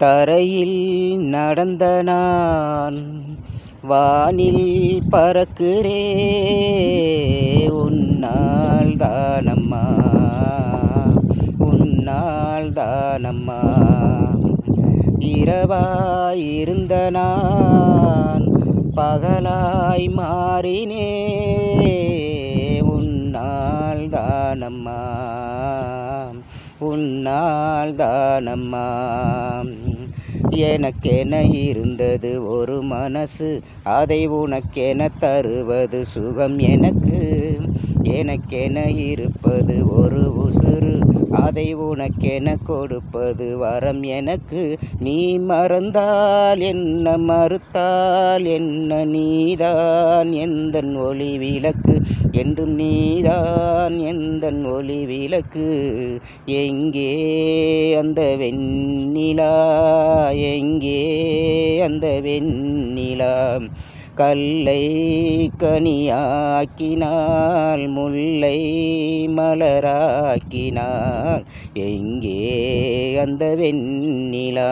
தரையில் நடந்த நான் வானில் பறக்கிறே உன்னால் தானம்மா உன்னால் தானம்மா. இரவாயிருந்த நான் பகலாய் மாறினே உன்னால் தானம்மா உன்னால் தானம்மா. எனக்கென இருந்தது ஒரு மனசு, அதை உனக்கென தருவது சுகம் எனக்கு. எனக்கென இருப்பது ஒரு உசுறு, அதை உனக்கென கொடுப்பது வரம் எனக்கு. நீ மறந்தால் என்ன மறுத்தால் என்ன, நீதான் எந்தன் ஒளி விளக்கு என்றும் நீதான் எந்தன் ஒளி விளக்கு. எங்கே அந்த வெண்ணிலா எங்கே அந்த வெண்ணிலா. கல்லை கனியாக்கினாள் முல்லை மலராக்கினாள், எங்கே அந்த வெண்ணிலா.